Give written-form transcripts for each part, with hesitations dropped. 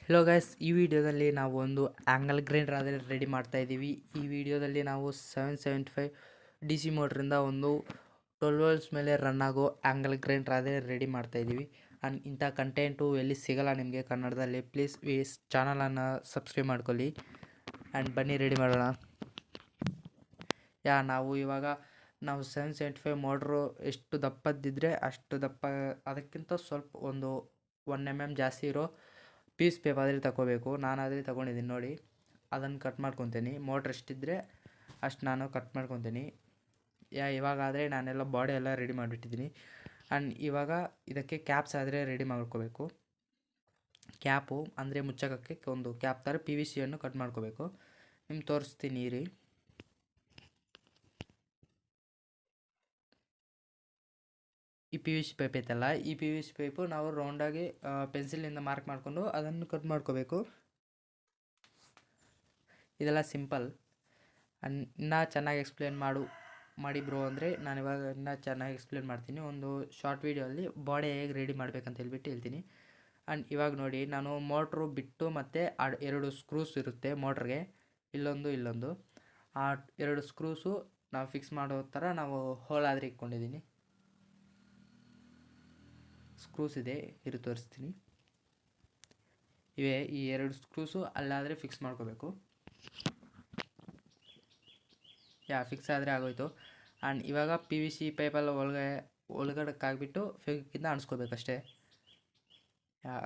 Hello guys, ಈ ವಿಡಿಯೋದಲ್ಲಿ ನಾವು ಒಂದು ಆ್ಯಂಗಲ್ ಗ್ರೈಂಡರ್ ಆದರೆ ರೆಡಿ ಮಾಡ್ತಾ ಇದ್ದೀವಿ. ಈ ವಿಡಿಯೋದಲ್ಲಿ ನಾವು 775 ಡಿ ಸಿ ಮೋಟ್ರಿಂದ ಒಂದು 12 ವೋಲ್ಟ್ಸ್ ಮೇಲೆ ರನ್ ಆಗೋ ಆ್ಯಂಗಲ್ ಗ್ರೈಂಡರ್ ಆದರೆ ರೆಡಿ ಮಾಡ್ತಾ ಇದ್ದೀವಿ. ಆ್ಯಂಡ್ ಇಂಥ ಕಂಟೆಂಟು ಎಲ್ಲಿ ಸಿಗಲ್ಲ ನಿಮಗೆ ಕನ್ನಡದಲ್ಲಿ. ಪ್ಲೀಸ್ ಈ ಚಾನಲನ್ನು ಸಬ್ಸ್ಕ್ರೈಬ್ ಮಾಡ್ಕೊಳ್ಳಿ ಆ್ಯಂಡ್ ಬನ್ನಿ ರೆಡಿ ಮಾಡೋಣ. ನಾವು ಇವಾಗ 775 ಮೋಟ್ರು ಎಷ್ಟು ದಪ್ಪದ್ದಿದ್ರೆ ಅಷ್ಟು ದಪ್ಪ, ಅದಕ್ಕಿಂತ ಸ್ವಲ್ಪ ಒಂದು 1 mm ಜಾಸ್ತಿ ಇರೋ ಪೀಸ್ ಪೇಪರ್ ಆದರೆ ತಗೋಬೇಕು. ನಾನು ಆದರೆ ತೊಗೊಂಡಿದ್ದೀನಿ ನೋಡಿ, ಅದನ್ನು ಕಟ್ ಮಾಡ್ಕೊತೀನಿ. ಮೋಟ್ರ್ ಎಷ್ಟಿದ್ದರೆ ಅಷ್ಟು ನಾನು ಕಟ್ ಮಾಡ್ಕೊತೀನಿ. ಇವಾಗಾದರೆ ನಾನೆಲ್ಲ ಬಾಡಿ ಎಲ್ಲ ರೆಡಿ ಮಾಡಿಬಿಟ್ಟಿದ್ದೀನಿ. ಆ್ಯಂಡ್ ಇವಾಗ ಇದಕ್ಕೆ ಕ್ಯಾಪ್ಸ್ ಆದರೆ ರೆಡಿ ಮಾಡ್ಕೋಬೇಕು. ಕ್ಯಾಪು ಅಂದರೆ ಮುಚ್ಚಕಕ್ಕೆ ಒಂದು ಕ್ಯಾಪ್ ಥರ PVC ಯನ್ನು ಕಟ್ ಮಾಡ್ಕೋಬೇಕು. ನಿಮ್ಗೆ ತೋರಿಸ್ತೀನಿ ರೀ. ಈ PVC ಪೈಪ್ ಐತಲ್ಲ, ಈ PVC ಪೈಪು ನಾವು ರೌಂಡಾಗಿ ಪೆನ್ಸಿಲಿಂದ ಮಾರ್ಕ್ ಮಾಡಿಕೊಂಡು ಅದನ್ನು ಕಟ್ ಮಾಡ್ಕೋಬೇಕು. ಇದೆಲ್ಲ ಸಿಂಪಲ್. ಇನ್ನೂ ಚೆನ್ನಾಗಿ ಎಕ್ಸ್ಪ್ಲೇನ್ ಮಾಡಿ ಬ್ರೋ ಅಂದರೆ ನಾನು ಇವಾಗ ಇನ್ನೂ ಚೆನ್ನಾಗಿ ಎಕ್ಸ್ಪ್ಲೇನ್ ಮಾಡ್ತೀನಿ. ಒಂದು ಶಾರ್ಟ್ ವೀಡಿಯೋಲ್ಲಿ ಬಾಡಿ ಹೇಗೆ ರೆಡಿ ಮಾಡ್ಬೇಕಂತ ಹೇಳ್ತೀನಿ. ಆ್ಯಂಡ್ ಇವಾಗ ನೋಡಿ, ನಾನು ಮೋಟ್ರು ಬಿಟ್ಟು ಮತ್ತು 2 ಸ್ಕ್ರೂಸ್ ಇರುತ್ತೆ ಮೋಟ್ರಿಗೆ, ಇಲ್ಲೊಂದು. ಆ 2 ಸ್ಕ್ರೂಸು ನಾವು ಫಿಕ್ಸ್ ಮಾಡೋ ಥರ ನಾವು ಹೋಲ್ ಆದರೆ ಇಟ್ಕೊಂಡಿದ್ದೀನಿ. ಸ್ಕ್ರೂಸ್ ಇದೆ, ಇರು ತೋರಿಸ್ತೀನಿ. ಈ 2 ಸ್ಕ್ರೂಸು ಅಲ್ಲಾದರೆ ಫಿಕ್ಸ್ ಮಾಡ್ಕೋಬೇಕು. ಫಿಕ್ಸ್ ಆದರೆ ಆಗೋಯ್ತು. ಆ್ಯಂಡ್ ಇವಾಗ PVC ಪೈಪೆಲ್ಲ ಒಳಗಡೆಕ್ಕಾಗ್ಬಿಟ್ಟು ಫೆವಿಕ್ವಿಕ್ಕಿಂದ ಅಂಟಿಸ್ಕೋಬೇಕಷ್ಟೇ.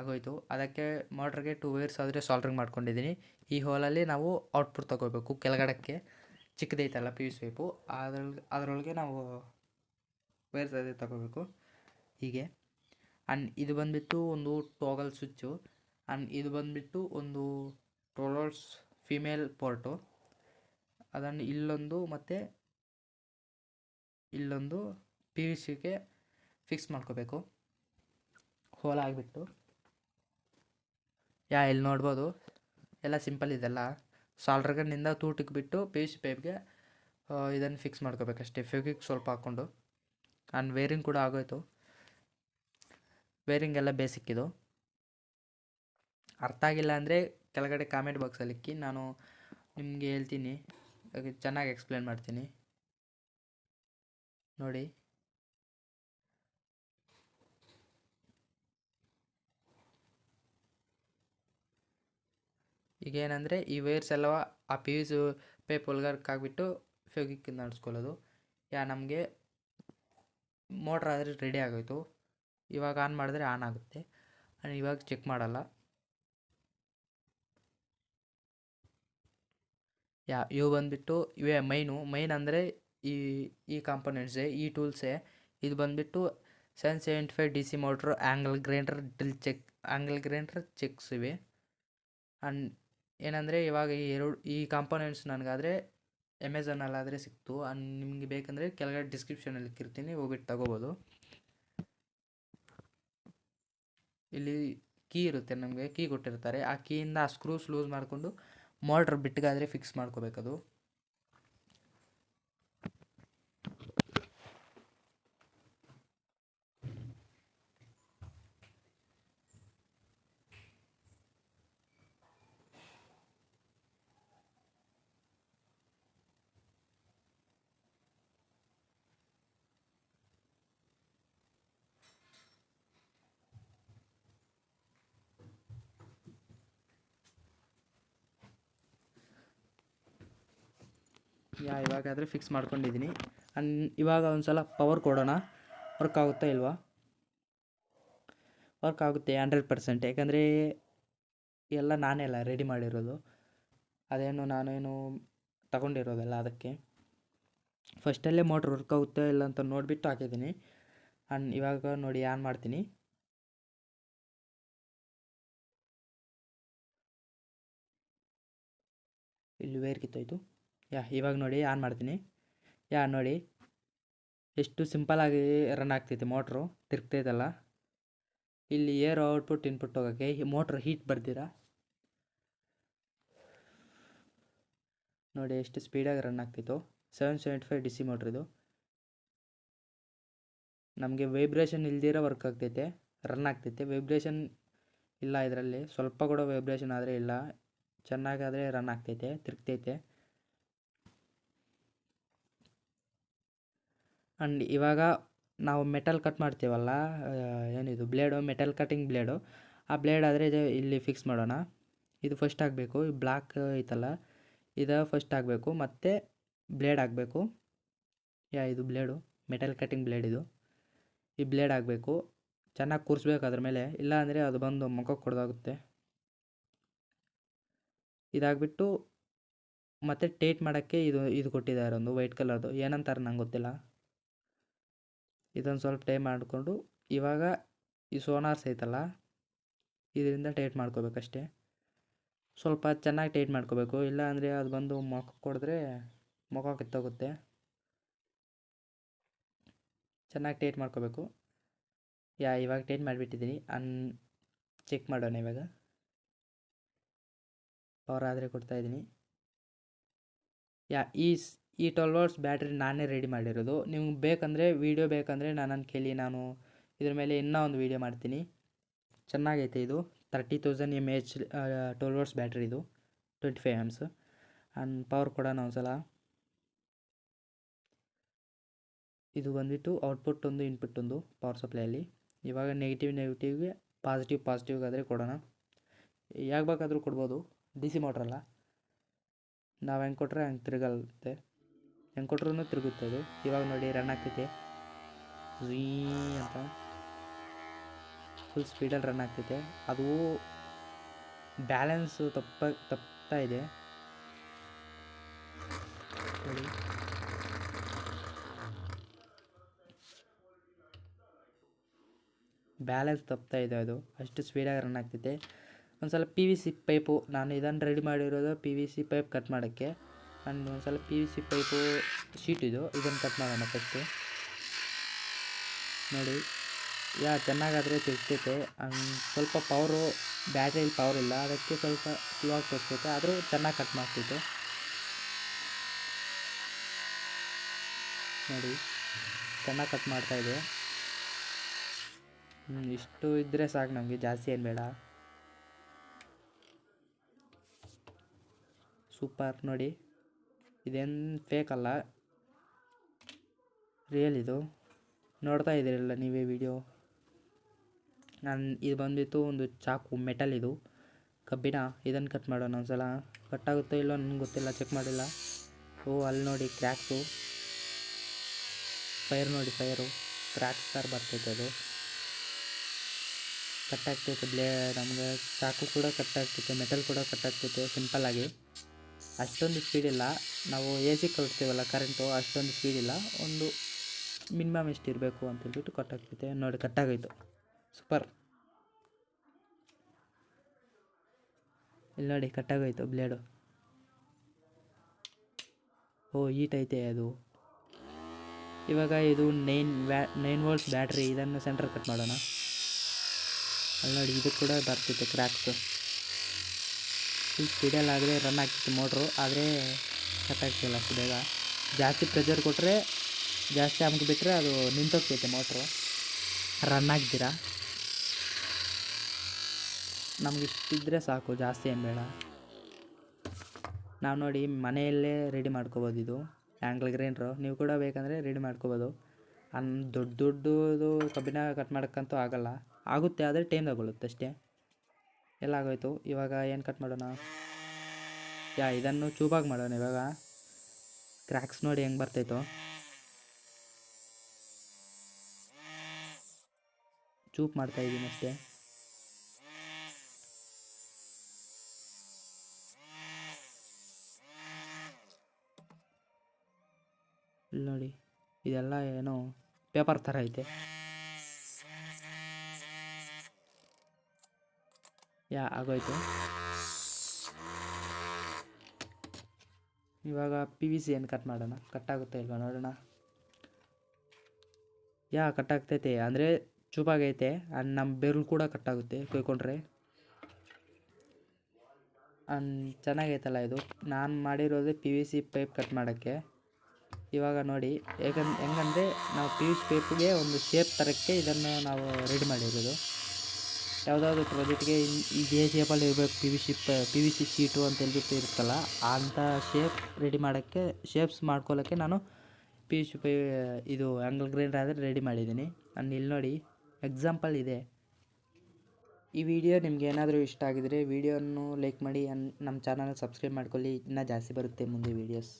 ಆಗೋಯ್ತು. ಅದಕ್ಕೆ ಮೋಟ್ರಿಗೆ 2 ವೈರ್ಸ್ ಆದರೆ ಸಾಲ್ಡ್ರಿಂಗ್ ಮಾಡ್ಕೊಂಡಿದ್ದೀನಿ. ಈ ಹೋಲಲ್ಲಿ ನಾವು ಔಟ್ಪುಟ್ ತಗೋಬೇಕು. ಕೆಳಗಡೆಕ್ಕೆ ಚಿಕ್ಕದೈತಲ್ಲ PVC ಪೈಪು, ಅದರೊಳಗೆ ನಾವು ವೈರ್ಸ್ ಅದೇ ತಗೋಬೇಕು ಹೀಗೆ. ಆ್ಯಂಡ್ ಇದು ಬಂದುಬಿಟ್ಟು ಒಂದು ಟೋಗಲ್ ಸ್ವಿಚ್ಚು. ಆ್ಯಂಡ್ ಇದು ಬಂದುಬಿಟ್ಟು ಒಂದು 12 ವೋಲ್ಟ್ಸ್ ಫಿಮೇಲ್ ಪೋರ್ಟು. ಅದನ್ನು ಇಲ್ಲೊಂದು ಮತ್ತು ಇಲ್ಲೊಂದು PVCಗೆ ಫಿಕ್ಸ್ ಮಾಡ್ಕೋಬೇಕು ಹೋಲ್ ಆಗಿಬಿಟ್ಟು. ಇಲ್ಲಿ ನೋಡ್ಬೋದು, ಎಲ್ಲ ಸಿಂಪಲ್ ಇದೆಲ್ಲ. ಸಾಲ್ಡ್ರಗನ್ನಿಂದ ತೂಟಿಕ್ಬಿಟ್ಟು PVC ಪೈಪ್ಗೆ ಇದನ್ನು ಫಿಕ್ಸ್ ಮಾಡ್ಕೋಬೇಕಷ್ಟೇ, ಫೆವಿಕ್ವಿಕ್ ಸ್ವಲ್ಪ ಹಾಕ್ಕೊಂಡು. ಆ್ಯಂಡ್ ವೇರಿಂಗ್ ಕೂಡ ಆಗೋಯ್ತು. ವೇರಿಂಗ್ ಎಲ್ಲ ಬೇಸಿಕ್ ಇದು. ಅರ್ಥ ಆಗಿಲ್ಲ ಅಂದರೆ ಕೆಳಗಡೆ ಕಾಮೆಂಟ್ ಬಾಕ್ಸಲ್ಲಿ ಇಕ್ಕಿ, ನಾನು ನಿಮಗೆ ಹೇಳ್ತೀನಿ, ಚೆನ್ನಾಗಿ ಎಕ್ಸ್ಪ್ಲೇನ್ ಮಾಡ್ತೀನಿ ನೋಡಿ. ಈಗೇನೆಂದರೆ ಈ ವೈರ್ಸ್ ಎಲ್ಲ ಆ PVC ಪೈಪ್ ಒಳಗಡೆಕ್ಕಾಗ್ಬಿಟ್ಟು ಫೆವಿಕ್ವಿಕ್ಕಿಂದ ಅಂಟಿಸ್ಕೊಳ್ಳೋದು. ನಮಗೆ ಮೋಟ್ರ್ ಆದರೆ ರೆಡಿ ಆಗೋಯ್ತು. ಇವಾಗ ಆನ್ ಮಾಡಿದ್ರೆ ಆನ್ ಆಗುತ್ತೆ. ಇವಾಗ ಚೆಕ್ ಮಾಡಲ್ಲ. ಇವು ಬಂದುಬಿಟ್ಟು ಇವೇ ಮೈನ್ ಅಂದರೆ ಈ ಕಾಂಪೊನೆಂಟ್ಸೇ, ಈ ಟೂಲ್ಸೇ. ಇದು ಬಂದುಬಿಟ್ಟು 775 DC motor angle grinder cheques ಇವೆ. ಆ್ಯಂಡ್ ಏನಂದರೆ ಇವಾಗ ಈ ಕಾಂಪೊನೆಂಟ್ಸ್ ನನಗಾದರೆ ಅಮೆಝಾನಲ್ಲಾದರೆ ಸಿಕ್ತು. ನಿಮಗೆ ಬೇಕಂದರೆ ಕೆಳಗಡೆ ಡಿಸ್ಕ್ರಿಪ್ಷನಲ್ಲಿ ಇಕ್ಕಿರ್ತೀನಿ, ಹೋಗ್ಬಿಟ್ಟು ತಗೋಬೋದು. ಇಲ್ಲಿ ಕೀ ಇರುತ್ತೆ, ನಮಗೆ ಕೀ ಕೊಟ್ಟಿರ್ತಾರೆ. ಆ ಕೀಯಿಂದ ಆ ಸ್ಕ್ರೂಸ್ ಲೂಸ್ ಮಾಡಿಕೊಂಡು ಮೋಟ್ರ್ ಬಿಟ್ಟಿಗಾದರೆ ಫಿಕ್ಸ್ ಮಾಡ್ಕೋಬೇಕದು. ಇವಾಗಾದರೆ ಫಿಕ್ಸ್ ಮಾಡ್ಕೊಂಡಿದ್ದೀನಿ. ಇವಾಗ ಒಂದು ಸಲ ಪವರ್ ಕೊಡೋಣ, ವರ್ಕ್ ಆಗುತ್ತಾ ಇಲ್ವಾ. ವರ್ಕ್ ಆಗುತ್ತೆ 100%. ಯಾಕಂದರೆ ಎಲ್ಲ ನಾನೇ ಅಲ್ಲ ರೆಡಿ ಮಾಡಿರೋದು, ನಾನೇನು ತಗೊಂಡಿರೋದಲ್ಲ. ಅದಕ್ಕೆ ಫಸ್ಟಲ್ಲೇ ಮೋಟ್ರ್ ವರ್ಕ್ ಆಗುತ್ತೆ ಇಲ್ಲ ಅಂತ ನೋಡಿಬಿಟ್ಟು ಹಾಕಿದ್ದೀನಿ. ಇವಾಗ ನೋಡಿ ಆನ್ ಮಾಡ್ತೀನಿ. ಇಲ್ಲಿ ವೈರ್ ಕಿತ್ತೋಯ್ತು. ಇವಾಗ ನೋಡಿ ಆನ್ ಮಾಡ್ತೀನಿ. ನೋಡಿ ಎಷ್ಟು ಸಿಂಪಲಾಗಿ ರನ್ ಆಗ್ತೈತೆ ಮೋಟ್ರು, ತಿರ್ಗ್ತೈತಲ್ಲ. ಇಲ್ಲಿ ಏರ್ ಔಟ್ಪುಟ್ ಇನ್ಪುಟ್ ಹೋಗೋಕ್ಕೆ ಮೋಟ್ರ್ ಹೀಟ್ ಬರ್ದಿರಾ ನೋಡಿ ಎಷ್ಟು ಸ್ಪೀಡಾಗಿ ರನ್ ಆಗ್ತಿತ್ತು. 775 DC ಮೋಟ್ರ್ ಇದು. ನಮಗೆ ವೈಬ್ರೇಷನ್ ಇಲ್ದಿರ ವರ್ಕ್ ಆಗ್ತೈತೆ, ರನ್ ಆಗ್ತೈತೆ. ವೈಬ್ರೇಷನ್ ಇಲ್ಲ, ಇದರಲ್ಲಿ ಸ್ವಲ್ಪ ಕೂಡ ವೈಬ್ರೇಷನ್ ಆದರೆ ಇಲ್ಲ, ಚೆನ್ನಾಗಾದರೆ ರನ್ ಆಗ್ತೈತೆ, ತಿರುಗ್ತೈತೆ. ಆ್ಯಂಡ್ ಇವಾಗ ನಾವು ಮೆಟಲ್ ಕಟ್ ಮಾಡ್ತೀವಲ್ಲ, ಏನಿದು ಬ್ಲೇಡು, ಮೆಟಲ್ ಕಟಿಂಗ್ ಬ್ಲೇಡು, ಆ ಬ್ಲೇಡ್ ಆದರೆ ಇಲ್ಲಿ ಫಿಕ್ಸ್ ಮಾಡೋಣ. ಇದು ಫಸ್ಟ್ ಆಗಬೇಕು, ಈ ಬ್ಲಾಕ್ ಐತಲ್ಲ ಇದು ಫಸ್ಟ್ ಆಗಬೇಕು, ಮತ್ತು ಬ್ಲೇಡ್ ಆಗಬೇಕು. ಇದು ಬ್ಲೇಡು, ಮೆಟಲ್ ಕಟಿಂಗ್ ಬ್ಲೇಡ್, ಈ ಬ್ಲೇಡ್ ಆಗಬೇಕು. ಚೆನ್ನಾಗಿ ಕೂರಿಸ್ಬೇಕು ಅದ್ರ ಮೇಲೆ, ಇಲ್ಲ ಅಂದರೆ ಅದು ಬಂದು ಮುಖಕ್ಕೆ ಹೊಡೆದಾಗುತ್ತೆ. ಇದಾಗ್ಬಿಟ್ಟು ಮತ್ತು ಟೈಟ್ ಮಾಡೋಕ್ಕೆ ಇದು ಕೊಟ್ಟಿದ್ದಾರೆ, ಒಂದು ವೈಟ್ ಕಲರ್ದು, ಏನಂತಾರೆ ನಂಗೆ ಗೊತ್ತಿಲ್ಲ. ಇದೊಂದು ಸ್ವಲ್ಪ ಟೈಟ್ ಮಾಡಿಕೊಂಡು ಇವಾಗ ಈ ಸೋನಾರ್ಸ್ ಐತಲ್ಲ ಇದರಿಂದ ಟೈಟ್ ಮಾಡ್ಕೋಬೇಕಷ್ಟೇ. ಸ್ವಲ್ಪ ಚೆನ್ನಾಗಿ ಟೈಟ್ ಮಾಡ್ಕೋಬೇಕು, ಇಲ್ಲ ಅಂದರೆ ಅದು ಬಂದು ಮುಖಕ್ಕೆ ಹೊಡೆದ್ರೆ ಮುಖ ಕಿತ್ತೋಗುತ್ತೆ. ಚೆನ್ನಾಗಿ ಟೈಟ್ ಮಾಡ್ಕೋಬೇಕು. ಇವಾಗ ಟೈಟ್ ಮಾಡಿಬಿಟ್ಟಿದ್ದೀನಿ. ಚೆಕ್ ಮಾಡೋಣ ಇವಾಗ. ಪವರ್ ಆದರೆ ಕೊಡ್ತಾಯಿದ್ದೀನಿ. ಈ 12 ವಾಟ್ಸ್ ಬ್ಯಾಟ್ರಿ ನಾನೇ ರೆಡಿ ಮಾಡಿರೋದು. ನಿಮ್ಗೆ ಬೇಕಂದರೆ ವೀಡಿಯೋ ಬೇಕಂದರೆ ನನ್ನನ್ನು ಕೇಳಿ, ನಾನು ಇದ್ರ ಮೇಲೆ ಇನ್ನೂ ಒಂದು ವೀಡಿಯೋ ಮಾಡ್ತೀನಿ. ಚೆನ್ನಾಗೈತೆ ಇದು. 30,000 mAh 12 ವಾಟ್ಸ್ ಬ್ಯಾಟ್ರಿ ಇದು, 25 amps. ಆ್ಯಂಡ್ ಪವರ್ ಕೊಡೋಣ ಒಂದ್ಸಲ. ಇದು ಬಂದುಬಿಟ್ಟು ಔಟ್ಪುಟ್ ಒಂದು, ಇನ್ಪುಟ್ ಒಂದು ಪವರ್ ಸಪ್ಲೈಯಲ್ಲಿ. ಇವಾಗ ನೆಗೆಟಿವ್ಗೆ ಪಾಸಿಟಿವ್ಗಾದರೆ ಕೊಡೋಣ. ಯಾಕೆ ಬೇಕಾದರೂ ಕೊಡ್ಬೋದು, DC ಮೋಟ್ರಲ್ಲ, ನಾವು ಹೆಂಗೆ ಕೊಟ್ಟರೆ ಹಂಗೆ ತಿರುಗತ್ತೆ, ಹೆಂಗೆ ಕೊಟ್ರೂ ತಿರುಗುತ್ತೆ ಅದು. ಇವಾಗ ನೋಡಿ ರನ್ ಆಗ್ತೈತೆ ಝೀ ಅಂತ, ಫುಲ್ ಸ್ಪೀಡಲ್ಲಿ ರನ್ ಆಗ್ತೈತೆ. ಅದು ಬ್ಯಾಲೆನ್ಸು ತಪ್ತಾ ಇದೆ ನೋಡಿ. ಬ್ಯಾಲೆನ್ಸ್ ತಪ್ತಾ ಇದೆ, ಅದು ಅಷ್ಟು ಸ್ಪೀಡಾಗಿ ರನ್ ಆಗ್ತೈತೆ. ಒಂದು ಸಲ PVC ಪೈಪು, ನಾನು ಇದನ್ನು ರೆಡಿ ಮಾಡಿರೋದು PVC ಪೈಪ್ ಕಟ್ ಮಾಡೋಕ್ಕೆ. ಆ್ಯಂಡ್ ಒಂದು ಸಲ PVC ಪೈಪು ಶೀಟ್ ಇದನ್ನು ಕಟ್ ಮಾಡೋಣ ಫಸ್ಟು. ನೋಡಿ ಚೆನ್ನಾಗಾದರೆ ತಿರುಗ್ತೈತೆ. ಸ್ವಲ್ಪ ಪವರು ಬ್ಯಾಟ್ರಿಯಲ್ಲಿ ಪವರ್ ಇಲ್ಲ, ಅದಕ್ಕೆ ಸ್ವಲ್ಪ ಸ್ಲೋ ಆಗಿ ತಿರುಗ್ತೈತೆ, ಆದರೂ ಚೆನ್ನಾಗಿ ಕಟ್ ಮಾಡ್ತೈತೆ. ನೋಡಿ ಚೆನ್ನಾಗಿ ಕಟ್ ಮಾಡ್ತಾಯಿದೆ. ಇಷ್ಟು ಇದ್ದರೆ ಸಾಕು ನಮಗೆ, ಜಾಸ್ತಿ ಏನು ಬೇಡ. ಸೂಪರ್. ನೋಡಿ ಇದೇನು ಫೇಕ್ ಅಲ್ಲ, ರಿಯಲ್ ಇದು. ನೋಡ್ತಾ ಇದ್ದೀರಲ್ಲ ನೀವೇ ವಿಡಿಯೋ. ಇದು ಬಂದ್ಬಿಟ್ಟು ಒಂದು ಚಾಕು, ಮೆಟಲ್, ಇದು ಕಬ್ಬಿಣ. ಇದನ್ನು ಕಟ್ ಮಾಡೋಣ ಒಂದ್ಸಲ. ಕಟ್ಟಾಗುತ್ತೋ ಇಲ್ಲೋ ನನಗೆ ಗೊತ್ತಿಲ್ಲ, ಚೆಕ್ ಮಾಡಿಲ್ಲ. ಅಲ್ಲಿ ನೋಡಿ ಕ್ರ್ಯಾಕ್ಸು, ಫೈರ್ ನೋಡಿ, ಕ್ರ್ಯಾಕ್ಸ್ ಥರ ಬರ್ತೈತೆ, ಅದು ಕಟ್ಟಾಗ್ತೈತೆ. ನಮಗೆ ಚಾಕು ಕೂಡ ಕಟ್ಟಾಗ್ತೈತೆ, ಮೆಟಲ್ ಕೂಡ ಕಟ್ಟಾಗ್ತೈತೆ ಸಿಂಪಲ್ಲಾಗಿ. ಅಷ್ಟೊಂದು ಸ್ಪೀಡಿಲ್ಲ, ನಾವು AC ಕಳಿಸ್ತೀವಲ್ಲ ಕರೆಂಟು, ಅಷ್ಟೊಂದು ಸ್ಪೀಡಿಲ್ಲ, ಒಂದು ಮಿನಿಮಮ್ ಎಷ್ಟು ಇರಬೇಕು ಅಂತೇಳ್ಬಿಟ್ಟು ಕಟ್ಟಾಗ್ತೈತೆ. ನೋಡಿ ಕಟ್ಟಾಗೋಯ್ತು, ಸೂಪರ್. ಇಲ್ಲಿ ನೋಡಿ ಕಟ್ಟಾಗೋಯ್ತು ಬ್ಲೇಡು. ಹೀಟ್ ಐತೆ ಅದು. ಇವಾಗ ಇದು 9 ವೋಲ್ಟ್ಸ್ ಬ್ಯಾಟ್ರಿ, ಇದನ್ನು ಸೆಂಟರ್ ಕಟ್ ಮಾಡೋಣ. ಅಲ್ಲಿ ನೋಡಿ ಇದು ಕೂಡ ಬರ್ತಿತ್ತು ಕ್ರ್ಯಾಕ್ಸು. ಫುಲ್ ಸ್ಪೀಡಲ್ಲಾದರೆ ರನ್ ಆಗ್ತಿತ್ತು ಮೋಟ್ರು, ಆದರೆ ಕಟ್ಟಾಗ್ತಿಲ್ಲ ಅಷ್ಟು ಬೇಗ. ಜಾಸ್ತಿ ಪ್ರೆಷರ್ ಕೊಟ್ಟರೆ, ಜಾಸ್ತಿ ಅಮ್ಕಿಬಿಟ್ರೆ ಅದು ನಿಂತೋಗ್ತೈತೆ ಮೋಟ್ರು, ರನ್ ಆಗ್ತೀರಾ. ನಮ್ಗೆ ಇಷ್ಟಿದ್ರೆ ಸಾಕು, ಜಾಸ್ತಿ ಏನು ಬೇಡ. ನಾವು ನೋಡಿ ಮನೆಯಲ್ಲೇ ರೆಡಿ ಮಾಡ್ಕೋಬೋದು ಇದು ಆ್ಯಂಗಲ್ ಗ್ರೈಂಡ್ರು. ನೀವು ಕೂಡ ಬೇಕಂದರೆ ರೆಡಿ ಮಾಡ್ಕೋಬೋದು. ದೊಡ್ಡದು ಕಬ್ಬಿಣ ಕಟ್ ಮಾಡೋಕ್ಕಂತೂ ಆಗುತ್ತೆ, ಆದರೆ ಟೈಮ್ ತಗೊಳ್ಳುತ್ತೆ ಅಷ್ಟೇ. ಎಲ್ಲ ಆಗೋಯ್ತು. ಇವಾಗ ಏನು ಕಟ್ ಮಾಡೋಣ? ಇದನ್ನು ಚೂಪಾಗಿ ಮಾಡೋಣ ಇವಾಗ. ಕ್ರ್ಯಾಕ್ಸ್ ನೋಡಿ ಹೆಂಗೆ ಬರ್ತೈತೋ. ಚೂಪ್ ಮಾಡ್ತಾಯಿದ್ದೀನಿ ಅಷ್ಟೇ. ಇಲ್ಲಿ ನೋಡಿ ಇದೆಲ್ಲ ಏನೋ ಪೇಪರ್ ಥರ ಐತೆ. ಆಗೋಯ್ತು. ಇವಾಗ PVC ಏನು ಕಟ್ ಮಾಡೋಣ, ಕಟ್ಟಾಗುತ್ತೆ ಇಲ್ವಾ ನೋಡೋಣ. ಕಟ್ಟಾಗ್ತೈತೆ, ಅಂದರೆ ಚೂಪಾಗೈತೆ. ಆ್ಯಂಡ್ ನಮ್ಮ ಬೆರಳು ಕೂಡ ಕಟ್ಟಾಗುತ್ತೆ ಕೊಯ್ಕೊಂಡ್ರೆ. ಚೆನ್ನಾಗೈತಲ್ಲ ಇದು. ನಾನು ಮಾಡಿರೋದು PVC ಪೈಪ್ ಕಟ್ ಮಾಡೋಕ್ಕೆ. ಇವಾಗ ನೋಡಿ ಹೆಂಗಂದರೆ ನಾವು PVC ಪೈಪ್ಗೆ ಒಂದು ಶೇಪ್ ತರೋಕ್ಕೆ ಇದನ್ನು ನಾವು ರೆಡಿ ಮಾಡಿರೋದು. ಯಾವುದಾದ್ರು ಪ್ರಾಜೆಕ್ಟ್ಗೆ ಇದೇ ಶೇಪಲ್ಲಿ ಇರಬೇಕು, ಪಿ ವಿ ಸಿ ಶೀಟು ಅಂತ ಹೇಳ್ಬಿಟ್ಟು ಇರುತ್ತಲ್ಲ, ಅಂಥ ಶೇಪ್ ರೆಡಿ ಮಾಡೋಕ್ಕೆ, ಶೇಪ್ಸ್ ಮಾಡ್ಕೊಳ್ಳೋಕ್ಕೆ ನಾನು ಪಿ ಯು ಸಿ ಇದು ಆ್ಯಂಗಲ್ ಗ್ರೈಂಡರ್ ಆದರೆ ರೆಡಿ ಮಾಡಿದ್ದೀನಿ. ನಾನು ಇಲ್ಲಿ ನೋಡಿ ಎಕ್ಸಾಂಪಲ್ ಇದೆ. ಈ ವಿಡಿಯೋ ನಿಮ್ಗೆ ಏನಾದರೂ ಇಷ್ಟ ಆಗಿದರೆ ವಿಡಿಯೋವನ್ನು ಲೈಕ್ ಮಾಡಿ, ನಮ್ಮ ಚಾನಲ್ ಸಬ್ಸ್ಕ್ರೈಬ್ ಮಾಡ್ಕೊಳ್ಳಿ. ಇನ್ನೂ ಜಾಸ್ತಿ ಬರುತ್ತೆ ಮುಂದೆ ವೀಡಿಯೋಸ್.